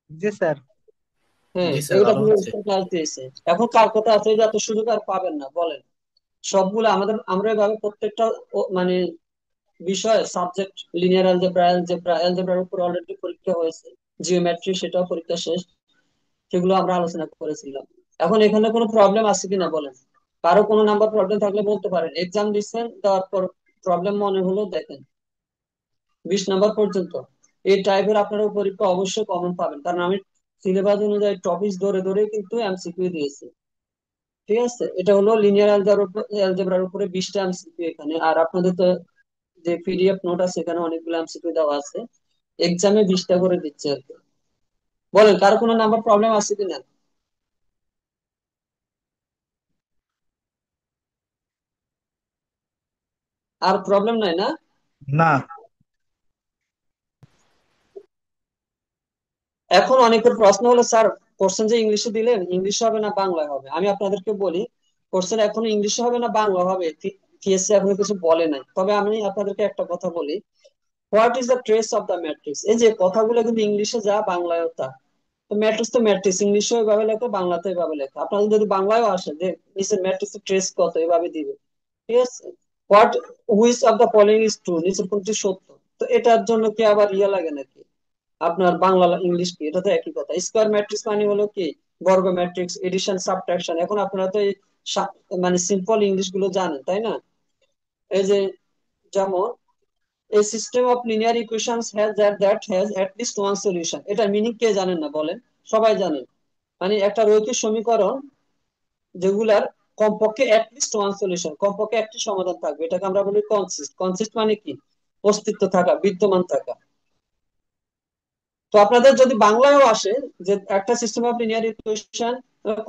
[SPEAKER 4] জি স্যার।
[SPEAKER 1] হ্যাঁ,
[SPEAKER 3] জি স্যার
[SPEAKER 1] এগুলো
[SPEAKER 3] ভালো হচ্ছে।
[SPEAKER 1] ক্লাস দিয়েছে। এখন কার কথা আছে যে এত সুযোগ আর পাবেন না বলেন? সবগুলো আমাদের, আমরা এভাবে প্রত্যেকটা মানে বিষয় সাবজেক্ট, লিনিয়ার অ্যালজেব্রা, অ্যালজেব্রার উপর অলরেডি পরীক্ষা হয়েছে, জিওমেট্রি সেটাও পরীক্ষা শেষ, সেগুলো আমরা আলোচনা করেছিলাম। এখন এখানে কোনো প্রবলেম আছে কিনা বলেন? কারো কোনো নাম্বার প্রবলেম থাকলে বলতে পারেন, এক্সাম দিচ্ছেন, তারপর প্রবলেম মনে হলো দেখেন 20 নাম্বার পর্যন্ত। এই টাইপের আপনারা পরীক্ষা অবশ্যই কমন পাবেন, কারণ আমি সিলেবাস অনুযায়ী টপিক ধরে ধরে কিন্তু এমসিকিউ দিয়েছি। ঠিক আছে, এটা হলো লিনিয়ার অ্যালজেব্রার উপরে 20টা এমসিকিউ এখানে, আর আপনাদের তো যে পিডিএফ নোট আছে সেখানে অনেকগুলো এমসিকিউ দেওয়া আছে, এক্সামে 20টা করে দিচ্ছে আর কি। বলেন কারো কোনো নাম্বার প্রবলেম আছে কিনা? আর প্রবলেম নাই না?
[SPEAKER 4] না।
[SPEAKER 1] এখন অনেকের প্রশ্ন হলো, স্যার কোশ্চেন যে ইংলিশে দিলেন, ইংলিশে হবে না বাংলায় হবে? আমি আপনাদেরকে বলি, কোশ্চেন এখনো ইংলিশে হবে না বাংলা হবে, টিএসসি এখনো কিছু বলে নাই। তবে আমি আপনাদেরকে একটা কথা বলি, what is the trace of the matrix, এই যে কথাগুলো কিন্তু ইংলিশে যা বাংলায়ও তা। তো ম্যাট্রিক্স তো ম্যাট্রিক্স, ইংলিশেও এভাবে লেখা, বাংলাতে এভাবে লেখা। আপনাদের যদি বাংলায়ও আসে যে নিচে ম্যাট্রিক্সের ট্রেস কত, এভাবে দিবে। ঠিক আছে, what, which of the following is true, নিচের কোনটি সত্য। তো এটার জন্য কি আবার ইয়ে লাগে নাকি আপনার বাংলা ইংলিশ কি? এটা তো একই কথা। স্কোয়ার ম্যাট্রিক্স মানে হলো কি বর্গ ম্যাট্রিক্স, এডিশন সাবট্রাকশন। এখন আপনারা তো এই মানে সিম্পল ইংলিশ গুলো জানেন, তাই না? এই যে যেমন a system of linear equations has that has at least one solution, এটা মিনিং কে জানেন না বলেন? সবাই জানেন। মানে একটা রৈখিক সমীকরণ যেগুলার কমপক্ষে at least one solution, কমপক্ষে একটি সমাধান থাকবে, এটাকে আমরা বলি কনসিস্ট। কনসিস্ট মানে কি? অস্তিত্ব থাকা, বিদ্যমান থাকা। তো আপনাদের যদি বাংলায়ও আসে যে একটা সিস্টেম অফ লিনিয়ার ইকুয়েশন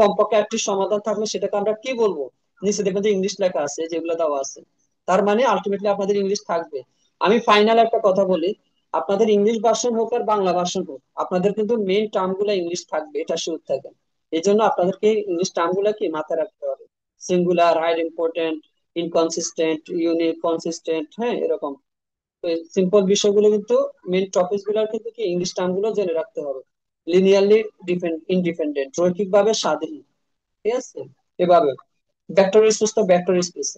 [SPEAKER 1] কমপক্ষে একটি সমাধান থাকলে, সেটাকে আমরা কি বলবো? নিচে দেখবেন যে ইংলিশ লেখা আছে, যেগুলো দেওয়া আছে। তার মানে আলটিমেটলি আপনাদের ইংলিশ থাকবে। আমি ফাইনাল একটা কথা বলি, আপনাদের ইংলিশ ভার্সন হোক আর বাংলা ভার্সন হোক, আপনাদের কিন্তু মেইন টার্ম গুলো ইংলিশ থাকবে, এটা শিওর থাকেন। এই জন্য আপনাদেরকে ইংলিশ টার্ম গুলা কি মাথায় রাখতে হবে, singular, high important, inconsistent, unique, consistent, হ্যাঁ এরকম। সিম্পল বিষয়গুলো কিন্তু, মেন টপিক গুলো কিন্তু কি ইংলিশ টার্ম গুলো জেনে রাখতে হবে। লিনিয়ারলি ইন্ডিপেন্ডেন্ট, রৈখিক ভাবে স্বাধীন। ঠিক আছে, এভাবে ভেক্টর স্পেস তো ভেক্টর স্পেস।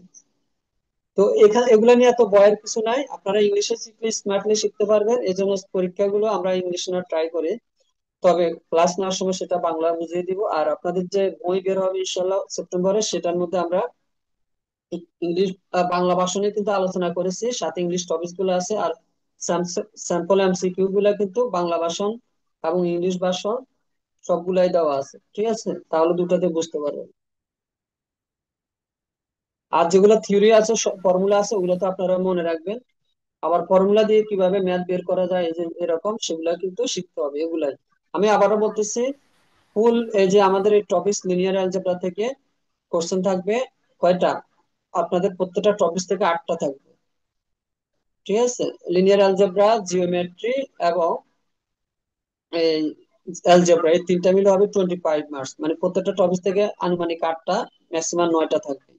[SPEAKER 1] তো এখানে এগুলো নিয়ে এত ভয়ের কিছু নাই, আপনারা ইংলিশে শিখলে স্মার্টলি শিখতে পারবেন। এই জন্য পরীক্ষাগুলো আমরা ইংলিশে না ট্রাই করি, তবে ক্লাস নেওয়ার সময় সেটা বাংলা বুঝিয়ে দিব। আর আপনাদের যে বই বের হবে ইনশাল্লাহ সেপ্টেম্বরে, সেটার মধ্যে আমরা ইংলিশ বাংলা ভাষণে কিন্তু আলোচনা করেছি, সাথে ইংলিশ টপিক গুলো আছে। আর স্যাম্পল এমসিকিউ গুলা কিন্তু বাংলা ভাষণ এবং ইংলিশ ভাষণ সবগুলাই দেওয়া আছে। ঠিক আছে, তাহলে দুটাতে বুঝতে পারবেন। আর যেগুলো থিওরি আছে, ফর্মুলা আছে, ওগুলো তো আপনারা মনে রাখবেন। আবার ফর্মুলা দিয়ে কিভাবে ম্যাথ বের করা যায়, এই যে এরকম, সেগুলা কিন্তু শিখতে হবে। এগুলাই আমি আবারও বলতেছি, ফুল এই যে আমাদের এই টপিক লিনিয়ার অ্যালজেব্রা থেকে কোশ্চেন থাকবে কয়টা? আপনাদের প্রত্যেকটা টপিক থেকে 8টা থাকবে। ঠিক আছে, লিনিয়ার অ্যালজেব্রা, জিওমেট্রি এবং এই অ্যালজেব্রা, এই তিনটা মিলে হবে 25 মার্কস। মানে প্রত্যেকটা টপিক থেকে আনুমানিক 8টা, ম্যাক্সিমাম 9টা থাকবে।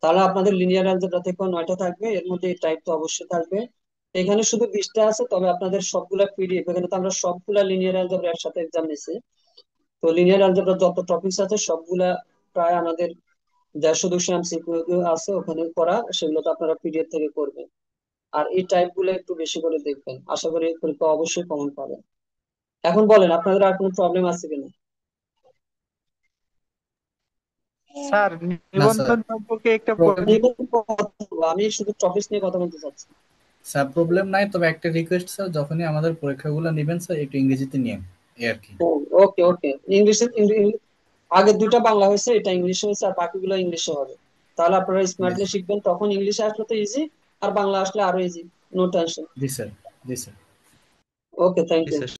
[SPEAKER 1] তাহলে আপনাদের লিনিয়ার অ্যালজেব্রা থেকেও 9টা থাকবে, এর মধ্যে এই টাইপ তো অবশ্যই থাকবে। এখানে শুধু 20টা আছে, তবে আপনাদের সবগুলা পিডিএফ, এখানে তো আমরা সবগুলা লিনিয়ার অ্যালজেব্রা একসাথে এক্সাম নিছি। তো লিনিয়ার অ্যালজেব্রা যত টপিকস আছে সবগুলা প্রায় আমাদের 150-200 এমসিকিউ আছে ওখানে করা, সেগুলো তো আপনারা পিডিএফ থেকে করবেন। আর এই টাইপ গুলো একটু বেশি করে দেখবেন, আশা করি পরীক্ষা অবশ্যই কমন পাবেন। এখন বলেন আপনাদের আর কোনো প্রবলেম আছে কিনা?
[SPEAKER 4] স্যার
[SPEAKER 5] না স্যার,
[SPEAKER 4] নিবন্ধন সম্পর্কে একটা
[SPEAKER 1] আমি কিন্তু কথা বলবো, আমি শুধু টপিক নিয়ে কথা বলতে চাচ্ছি।
[SPEAKER 5] স্যার প্রবলেম নাই, তবে একটা রিকোয়েস্ট স্যার, যখনই আমাদের পরীক্ষাগুলো নেবেন স্যার একটু ইংরেজিতে নিন, এই আর কি।
[SPEAKER 1] ওকে ওকে, ইংলিশে আগের দুইটা বাংলা হয়েছে, এটা ইংলিশে হয়েছে, আর বাকিগুলো ইংলিশে হবে। তাহলে আপনারা
[SPEAKER 5] জি
[SPEAKER 1] স্মার্টলি শিখবেন, তখন ইংলিশে আসলে তো ইজি, আর বাংলা আসলে আরো ইজি। No tension.
[SPEAKER 5] জি স্যার, জি স্যার।
[SPEAKER 1] ওকে, থ্যাংক
[SPEAKER 3] জি
[SPEAKER 1] ইউ।
[SPEAKER 3] স্যার।